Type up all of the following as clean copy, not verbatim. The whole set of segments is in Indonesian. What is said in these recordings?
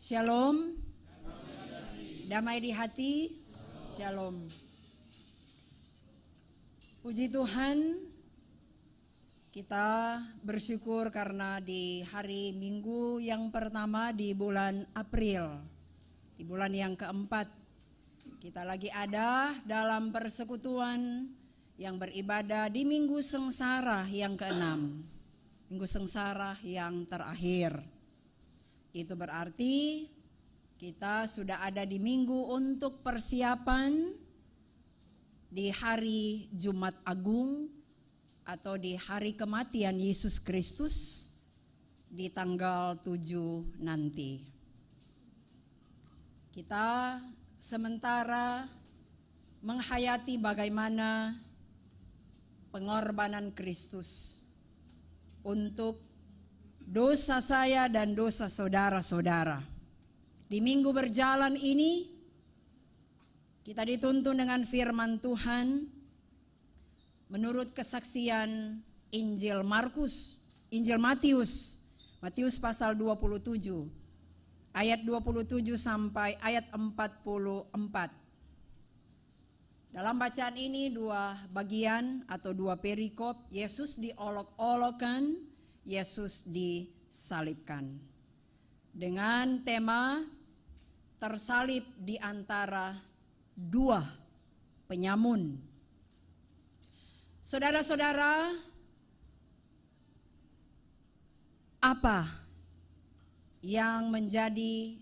Shalom. Damai di hati. Shalom. Puji Tuhan, kita bersyukur karena di hari Minggu yang pertama di bulan April, di bulan yang keempat, kita lagi ada dalam persekutuan yang beribadah di Minggu Sengsara yang keenam, Minggu Sengsara yang terakhir. Itu berarti kita sudah ada di minggu untuk persiapan di hari Jumat Agung atau di hari kematian Yesus Kristus di tanggal 7 nanti. Kita sementara menghayati bagaimana pengorbanan Kristus untuk dosa saya dan dosa saudara-saudara. Di minggu berjalan ini kita dituntun dengan firman Tuhan menurut kesaksian Injil Matius pasal 27 ayat 27 sampai ayat 44. Dalam bacaan ini dua bagian atau dua perikop, Yesus diolok-olokkan, Yesus disalibkan. Dengan tema tersalib di antara dua penyamun. Saudara-saudara, apa yang menjadi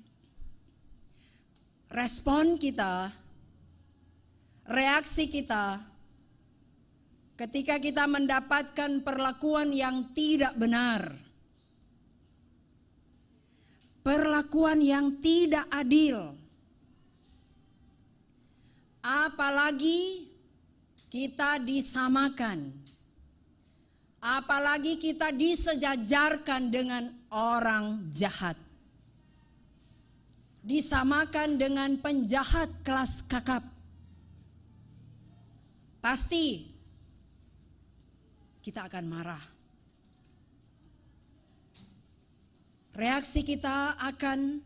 respon kita, reaksi kita ketika kita mendapatkan perlakuan yang tidak benar, perlakuan yang tidak adil, apalagi kita disamakan, apalagi kita disejajarkan dengan orang jahat, disamakan dengan penjahat kelas kakap. Pasti kita akan marah. Reaksi kita akan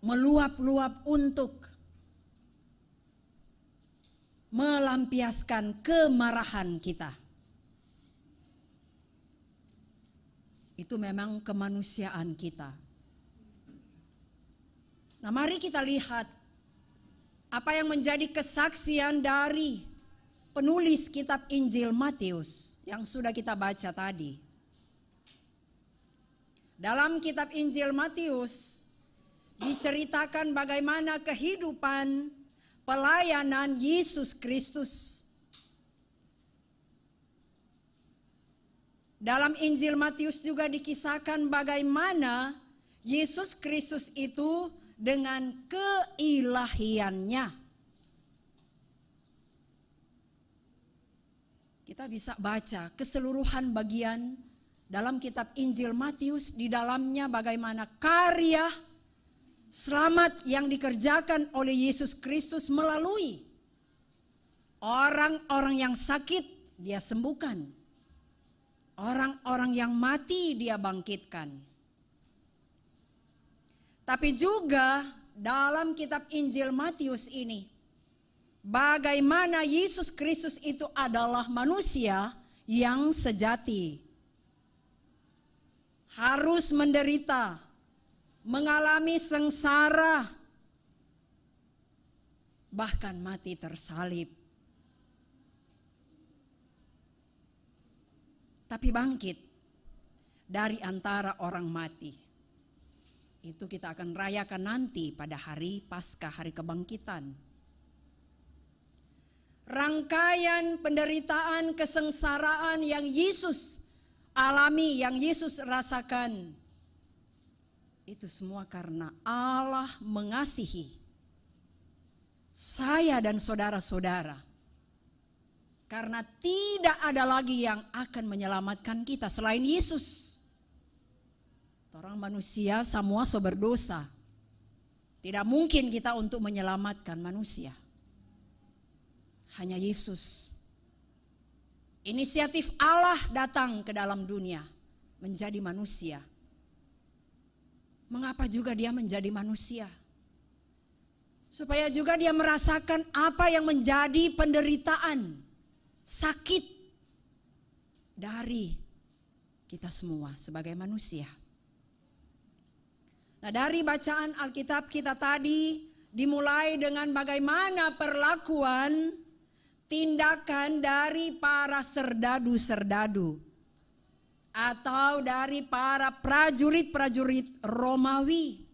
meluap-luap untuk melampiaskan kemarahan kita. Itu memang kemanusiaan kita. Nah, mari kita lihat apa yang menjadi kesaksian dari penulis kitab Injil Matius yang sudah kita baca tadi. Dalam kitab Injil Matius diceritakan bagaimana kehidupan pelayanan Yesus Kristus. Dalam Injil Matius juga dikisahkan bagaimana Yesus Kristus itu dengan keilahiannya. Kita bisa baca keseluruhan bagian dalam kitab Injil Matius, di dalamnya bagaimana karya selamat yang dikerjakan oleh Yesus Kristus melalui orang-orang yang sakit dia sembuhkan, orang-orang yang mati dia bangkitkan. Tapi juga dalam kitab Injil Matius ini, bagaimana Yesus Kristus itu adalah manusia yang sejati, harus menderita, mengalami sengsara, bahkan mati tersalib. Tapi bangkit dari antara orang mati. Itu kita akan rayakan nanti pada hari Paskah, hari kebangkitan. Rangkaian penderitaan, kesengsaraan yang Yesus alami, yang Yesus rasakan, itu semua karena Allah mengasihi saya dan saudara-saudara. Karena tidak ada lagi yang akan menyelamatkan kita selain Yesus. Orang manusia semua berdosa. Tidak mungkin kita untuk menyelamatkan manusia. Hanya Yesus. Inisiatif Allah datang ke dalam dunia menjadi manusia. Mengapa juga dia menjadi manusia? Supaya juga dia merasakan apa yang menjadi penderitaan, sakit dari kita semua sebagai manusia. Nah, dari bacaan Alkitab kita tadi dimulai dengan bagaimana perlakuan tindakan dari para serdadu-serdadu atau dari para prajurit-prajurit Romawi.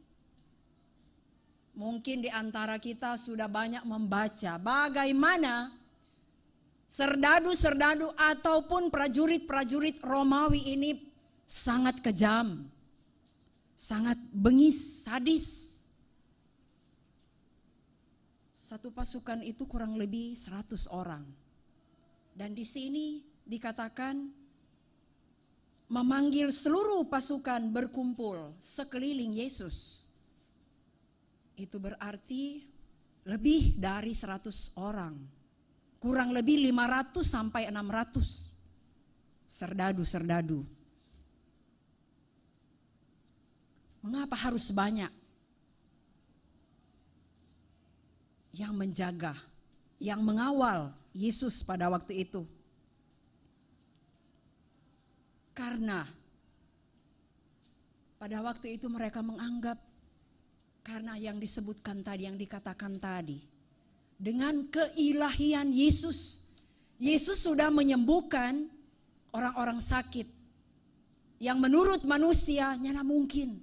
Mungkin di antara kita sudah banyak membaca bagaimana serdadu-serdadu ataupun prajurit-prajurit Romawi ini sangat kejam, sangat bengis, sadis. Satu pasukan itu kurang lebih 100 orang. Dan di sini dikatakan memanggil seluruh pasukan berkumpul sekeliling Yesus. Itu berarti lebih dari 100 orang. Kurang lebih 500 sampai 600 serdadu-serdadu. Mengapa harus banyak yang menjaga, yang mengawal Yesus pada waktu itu? Karena pada waktu itu mereka menganggap karena yang disebutkan tadi, yang dikatakan tadi, dengan keilahian Yesus, Yesus sudah menyembuhkan orang-orang sakit yang menurut manusia nyana mungkin.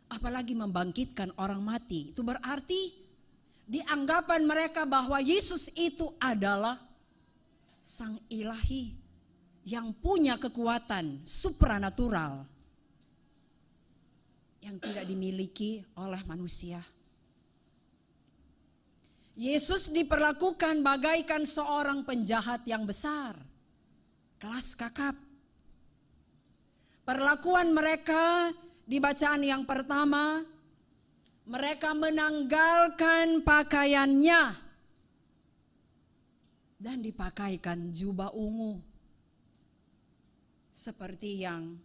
Apalagi membangkitkan orang mati. Itu berarti di anggapan mereka bahwa Yesus itu adalah Sang Ilahi yang punya kekuatan supranatural yang tidak dimiliki oleh manusia. Yesus diperlakukan bagaikan seorang penjahat yang besar, kelas kakap. Perlakuan mereka di bacaan yang pertama, mereka menanggalkan pakaiannya dan dipakaikan jubah ungu. Seperti yang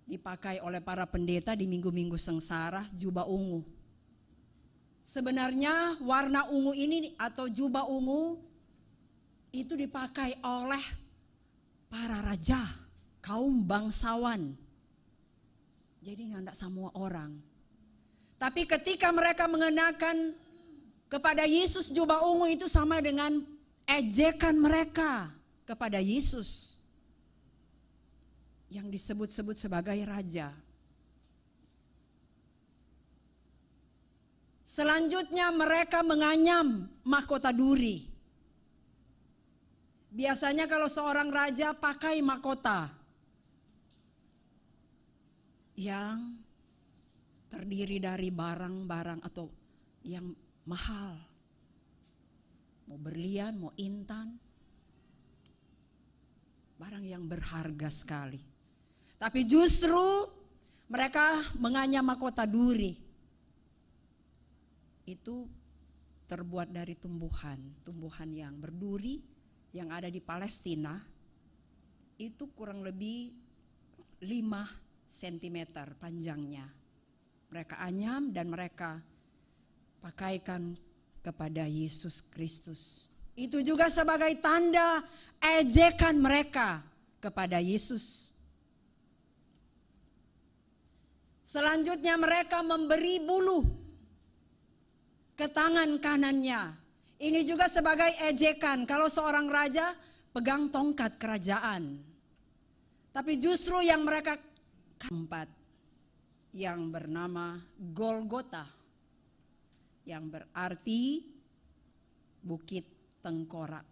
dipakai oleh para pendeta di minggu-minggu sengsara, jubah ungu. Sebenarnya warna ungu ini atau jubah ungu itu dipakai oleh para raja, kaum bangsawan. Jadi nggak semua orang. Tapi ketika mereka mengenakan kepada Yesus jubah ungu itu sama dengan ejekan mereka kepada Yesus yang disebut-sebut sebagai raja. Selanjutnya mereka menganyam mahkota duri. Biasanya kalau seorang raja pakai mahkota yang terdiri dari barang-barang atau yang mahal. Mau berlian, mau intan. Barang yang berharga sekali. Tapi justru mereka menganyam mahkota duri. Itu terbuat dari tumbuhan yang berduri yang ada di Palestina. Itu kurang lebih 5 cm panjangnya. Mereka anyam dan mereka pakaikan kepada Yesus Kristus. Itu juga sebagai tanda ejekan mereka kepada Yesus. Selanjutnya mereka memberi bulu ke tangan kanannya. Ini juga sebagai ejekan kalau seorang raja pegang tongkat kerajaan. Tapi justru yang mereka tempat yang bernama Golgota, yang berarti Bukit Tengkorak.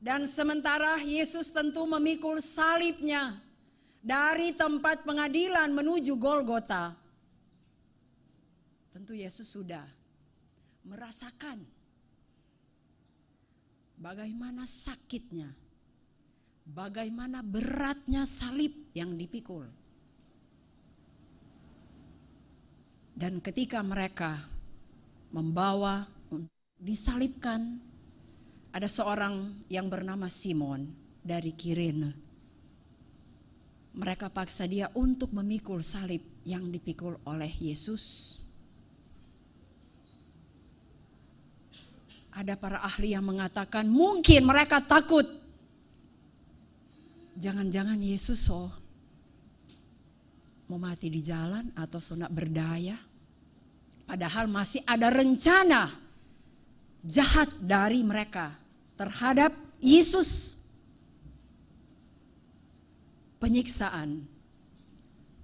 Dan sementara Yesus tentu memikul salibnya dari tempat pengadilan menuju Golgota, tentu Yesus sudah merasakan bagaimana sakitnya, bagaimana beratnya salib yang dipikul. Dan ketika mereka membawa disalibkan, ada seorang yang bernama Simon dari Kirene. mereka paksa dia untuk memikul salib yang dipikul oleh Yesus. Ada para ahli yang mengatakan mungkin mereka takut. Jangan-jangan Yesus mau mati di jalan atau nak berdaya. Padahal masih ada rencana jahat dari mereka terhadap Yesus. Penyiksaan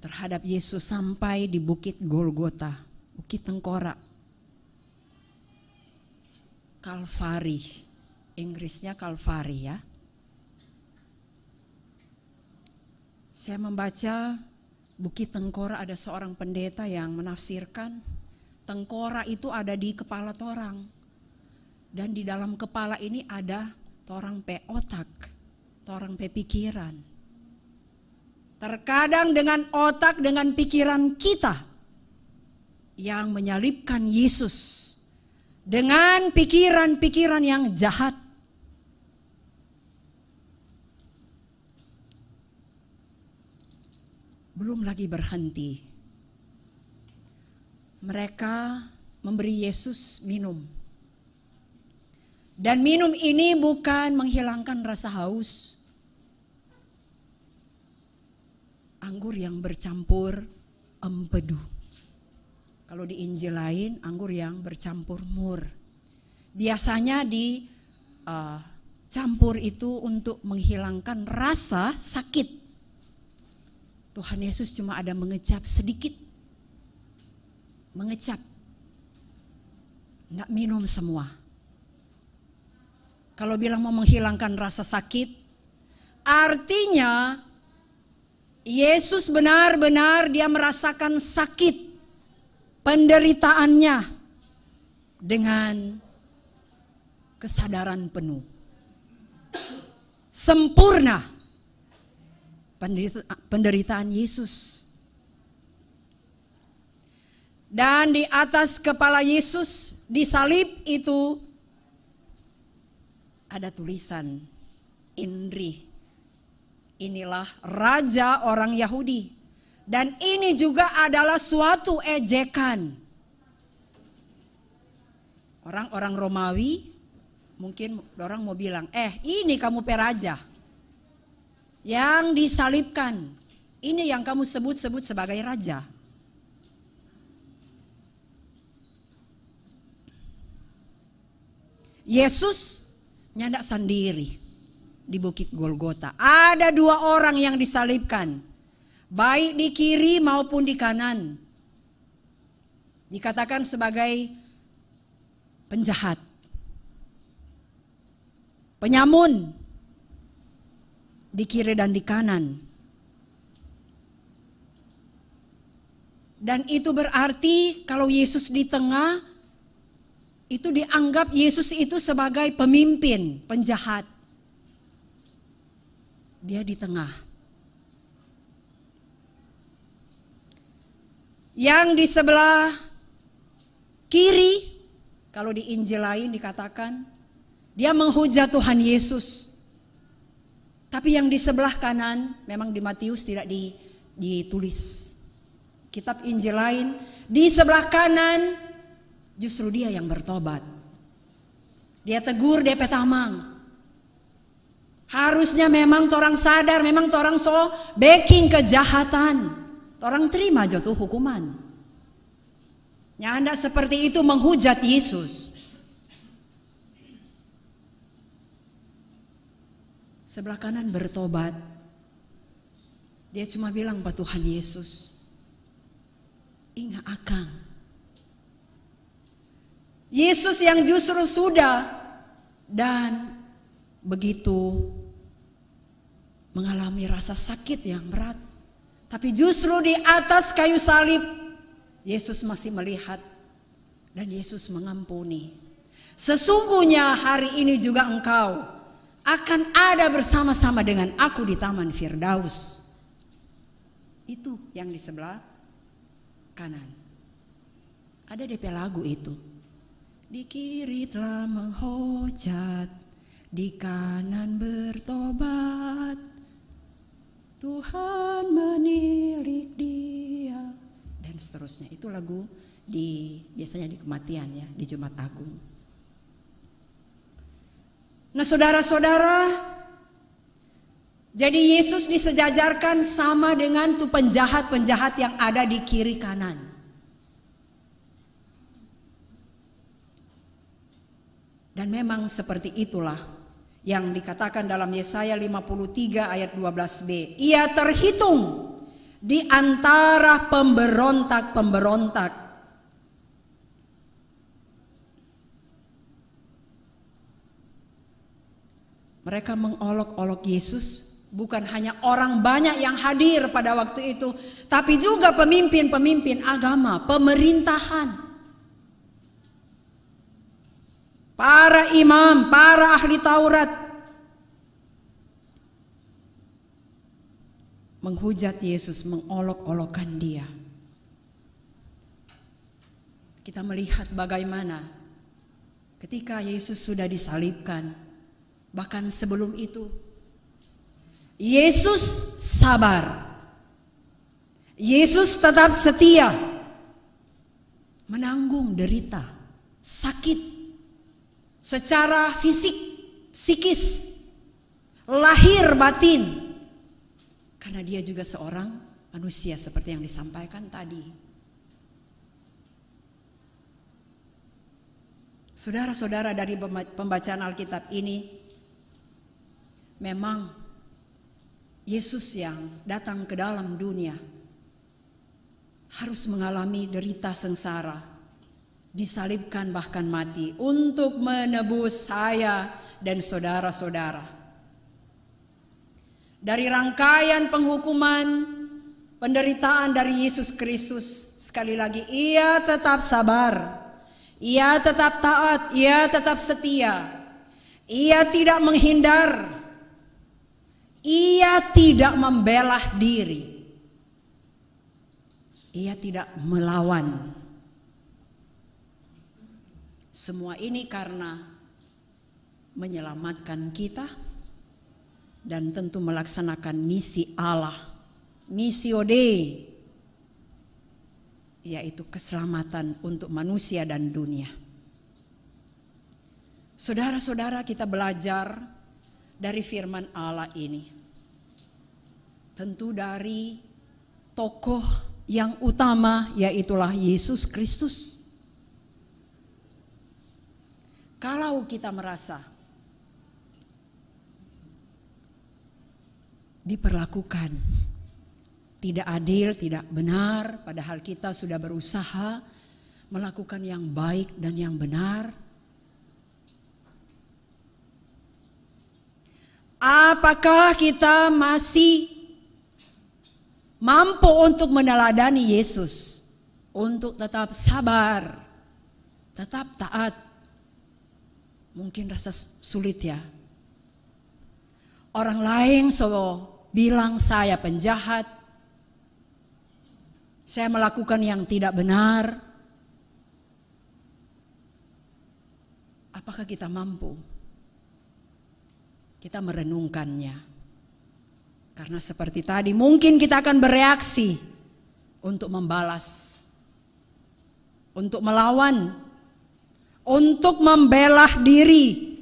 terhadap Yesus sampai di Bukit Golgota, Bukit Tengkorak, Kalvari, Inggrisnya Kalvari ya. Saya membaca Bukit Tengkorak, ada seorang pendeta yang menafsirkan tengkorak itu ada di kepala torang. Dan di dalam kepala ini ada torang pe otak, torang pe pikiran. Terkadang dengan otak, dengan pikiran kita yang menyalibkan Yesus dengan pikiran-pikiran yang jahat. Belum lagi berhenti. Mereka memberi Yesus minum. Dan minum ini bukan menghilangkan rasa haus. Anggur yang bercampur empedu. Kalau di Injil lain, anggur yang bercampur mur. Biasanya dicampur itu untuk menghilangkan rasa sakit. Tuhan Yesus cuma ada mengecap sedikit. Mengecap. Nggak minum semua. Kalau bilang mau menghilangkan rasa sakit, artinya Yesus benar-benar dia merasakan sakit penderitaannya dengan kesadaran penuh. Sempurna penderitaan Yesus. Dan di atas kepala Yesus disalib itu ada tulisan Inri. Inilah raja orang Yahudi. Dan ini juga adalah suatu ejekan. Orang-orang Romawi mungkin orang mau bilang, ini kamu peraja yang disalibkan. Ini yang kamu sebut-sebut sebagai raja. Yesus nyandak sendiri di Bukit Golgota. Ada 2 orang yang disalibkan, baik di kiri maupun di kanan. Dikatakan sebagai penjahat, penyamun di kiri dan di kanan. Dan itu berarti kalau Yesus di tengah, itu dianggap Yesus itu sebagai pemimpin, penjahat. Dia di tengah. Yang di sebelah kiri, kalau di Injil lain dikatakan, dia menghujat Tuhan Yesus. Tapi yang di sebelah kanan, memang di Matius tidak ditulis. Kitab Injil lain, di sebelah kanan, justru dia yang bertobat. Dia tegur dia petamang. Harusnya memang orang sadar, memang orang so backing kejahatan. Orang terima jatuh hukuman. Nyanda seperti itu menghujat Yesus. Sebelah kanan bertobat. Dia cuma bilang pada Tuhan Yesus, ingat akang. Yesus yang justru sudah dan begitu mengalami rasa sakit yang berat. Tapi justru di atas kayu salib, Yesus masih melihat dan Yesus mengampuni. Sesungguhnya hari ini juga engkau akan ada bersama-sama dengan aku di Taman Firdaus. Itu yang di sebelah kanan. Ada DP lagu itu. Di kiri telah menghujat, di kanan bertobat. Tuhan menilik dia, dan seterusnya. Itu lagu biasanya di kematian ya, di Jumat Agung. Nah saudara-saudara, jadi Yesus disejajarkan sama dengan tuh penjahat-penjahat yang ada di kiri kanan. Dan memang seperti itulah yang dikatakan dalam Yesaya 53 ayat 12b. Ia terhitung di antara pemberontak-pemberontak. Mereka mengolok-olok Yesus. Bukan hanya orang banyak yang hadir pada waktu itu, tapi juga pemimpin-pemimpin agama, pemerintahan. Para imam, para ahli Taurat menghujat Yesus, mengolok-olokkan dia. Kita melihat bagaimana ketika Yesus sudah disalibkan, bahkan sebelum itu Yesus sabar. Yesus tetap setia menanggung derita, sakit secara fisik, psikis, lahir batin. Karena dia juga seorang manusia seperti yang disampaikan tadi. Saudara-saudara, dari pembacaan Alkitab ini, memang Yesus yang datang ke dalam dunia harus mengalami derita sengsara, disalibkan bahkan mati untuk menebus saya dan saudara-saudara. Dari rangkaian penghukuman, penderitaan dari Yesus Kristus, sekali lagi ia tetap sabar, ia tetap taat, ia tetap setia, ia tidak menghindar, ia tidak membela diri, ia tidak melawan. Semua ini karena menyelamatkan kita dan tentu melaksanakan misi Allah, missio Dei, yaitu keselamatan untuk manusia dan dunia. Saudara-saudara, kita belajar dari firman Allah ini, tentu dari tokoh yang utama, yaitulah Yesus Kristus. Kalau kita merasa diperlakukan tidak adil, tidak benar, padahal kita sudah berusaha melakukan yang baik dan yang benar, apakah kita masih mampu untuk meneladani Yesus, untuk tetap sabar, tetap taat? Mungkin rasa sulit ya. Orang lain bilang saya penjahat, saya melakukan yang tidak benar. Apakah kita mampu? Kita merenungkannya. Karena seperti tadi mungkin kita akan bereaksi untuk membalas, untuk melawan, untuk membela diri.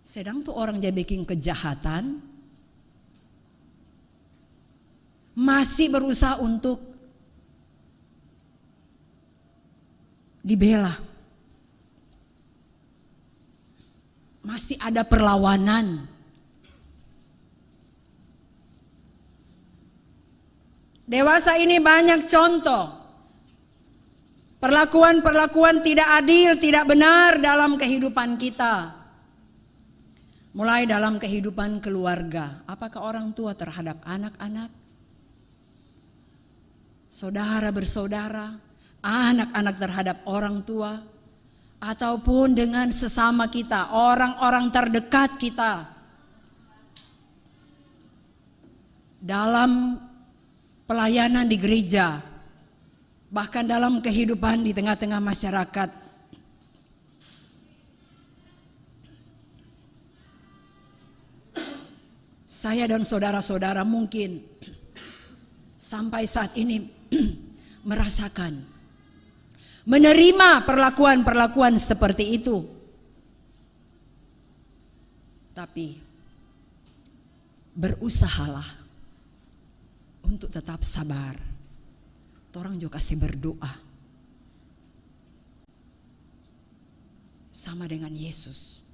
Sedang tuh orang dia bikin kejahatan, masih berusaha untuk dibela. Masih ada perlawanan. Dewasa ini banyak contoh perlakuan-perlakuan tidak adil, tidak benar dalam kehidupan kita. Mulai dalam kehidupan keluarga, apakah orang tua terhadap anak-anak, saudara bersaudara, anak-anak terhadap orang tua, ataupun dengan sesama kita, orang-orang terdekat kita. Dalam pelayanan di gereja, bahkan dalam kehidupan di tengah-tengah masyarakat. Saya dan saudara-saudara mungkin sampai saat ini merasakan, menerima perlakuan-perlakuan seperti itu. Tapi berusahalah untuk tetap sabar. Torang juga kasih berdoa sama dengan Yesus,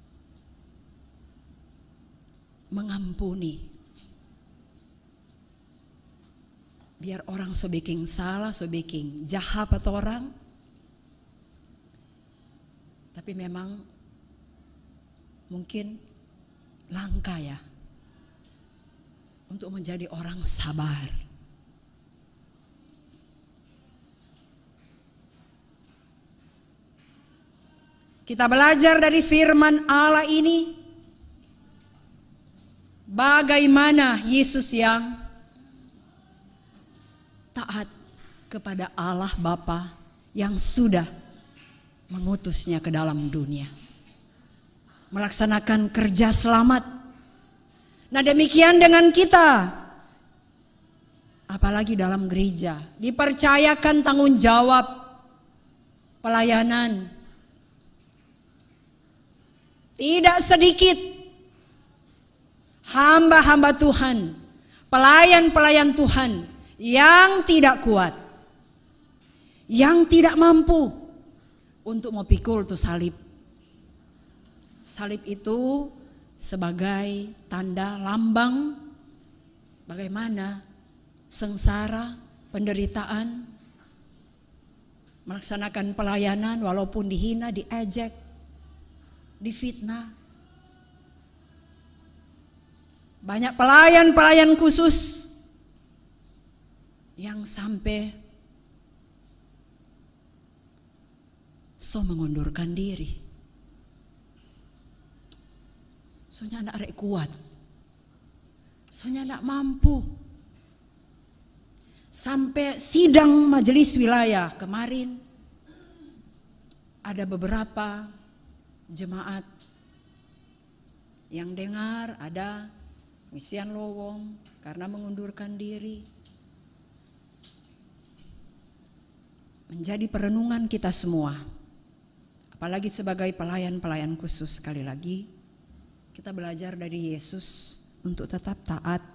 mengampuni. Biar orang so bikin salah, so bikin jahat atau orang, tapi memang mungkin langka ya untuk menjadi orang sabar. Kita belajar dari firman Allah ini bagaimana Yesus yang taat kepada Allah Bapa yang sudah mengutusnya ke dalam dunia, melaksanakan kerja selamat. Nah, demikian dengan kita, apalagi dalam gereja, dipercayakan tanggung jawab pelayanan. Tidak sedikit hamba-hamba Tuhan, pelayan-pelayan Tuhan yang tidak kuat, yang tidak mampu untuk memikul tuh salib. Salib itu sebagai tanda lambang bagaimana sengsara, penderitaan, melaksanakan pelayanan walaupun dihina, diejek, difitnah. Banyak pelayan-pelayan khusus yang sampai so mengundurkan diri. Soalnya anak rek kuat, soalnya anak mampu. Sampai sidang majelis wilayah kemarin, ada beberapa jemaat yang dengar ada misian lowong karena mengundurkan diri. Menjadi perenungan kita semua, apalagi sebagai pelayan-pelayan khusus. Sekali lagi kita belajar dari Yesus untuk tetap taat,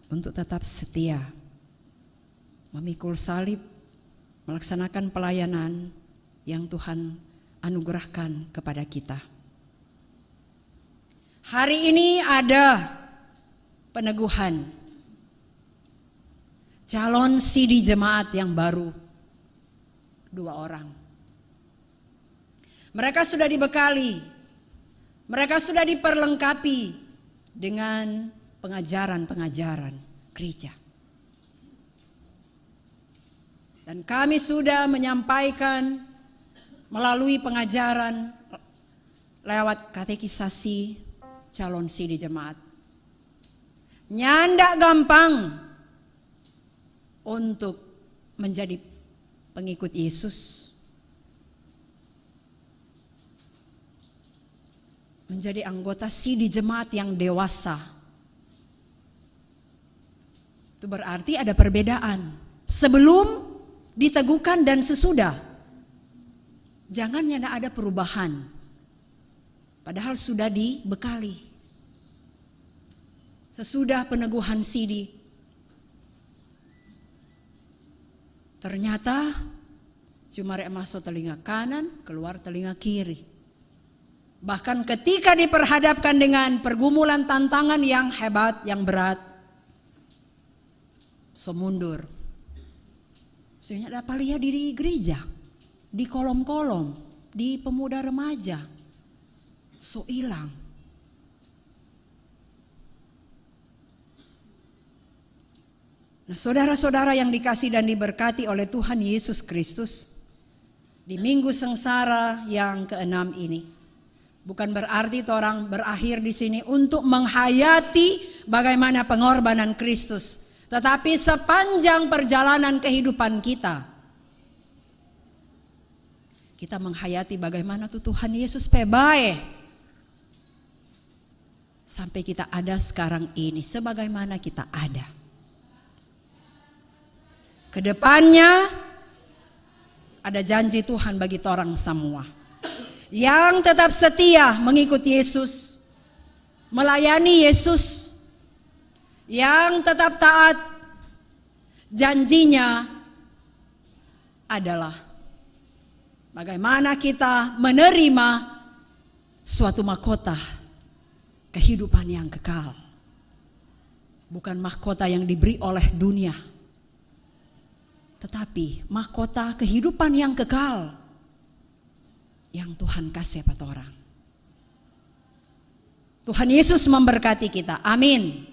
untuk tetap setia, memikul salib, melaksanakan pelayanan yang Tuhan anugerahkan kepada kita. Hari ini ada peneguhan calon sidi jemaat yang baru, 2 orang. Mereka sudah dibekali, mereka sudah diperlengkapi dengan pengajaran-pengajaran gereja. Dan kami sudah menyampaikan melalui pengajaran lewat katekisasi calon sidi jemaat. Nyandak gampang untuk menjadi pengikut Yesus, menjadi anggota sidi jemaat yang dewasa. Itu berarti ada perbedaan sebelum diteguhkan dan sesudah. Jangan nyana ada perubahan, padahal sudah dibekali. Sesudah peneguhan sidi, ternyata cuma rek masuk telinga kanan, keluar telinga kiri. Bahkan ketika diperhadapkan dengan pergumulan tantangan yang hebat, yang berat, so mundur. Soalnya dapat lihat di gereja, di kolom-kolom, di pemuda remaja, so hilang. Nah, saudara-saudara yang dikasih dan diberkati oleh Tuhan Yesus Kristus, di minggu sengsara yang ke-6 ini, bukan berarti orang berakhir di sini untuk menghayati bagaimana pengorbanan Kristus, tetapi sepanjang perjalanan kehidupan kita menghayati bagaimana tuh Tuhan Yesus pebae sampai kita ada sekarang ini, sebagaimana kita ada. Kedepannya ada janji Tuhan bagi orang semua yang tetap setia mengikuti Yesus, melayani Yesus, yang tetap taat. Janjinya adalah bagaimana kita menerima suatu mahkota kehidupan yang kekal. Bukan mahkota yang diberi oleh dunia, tetapi mahkota kehidupan yang kekal yang Tuhan kasih pada orang. Tuhan Yesus memberkati kita. Amin.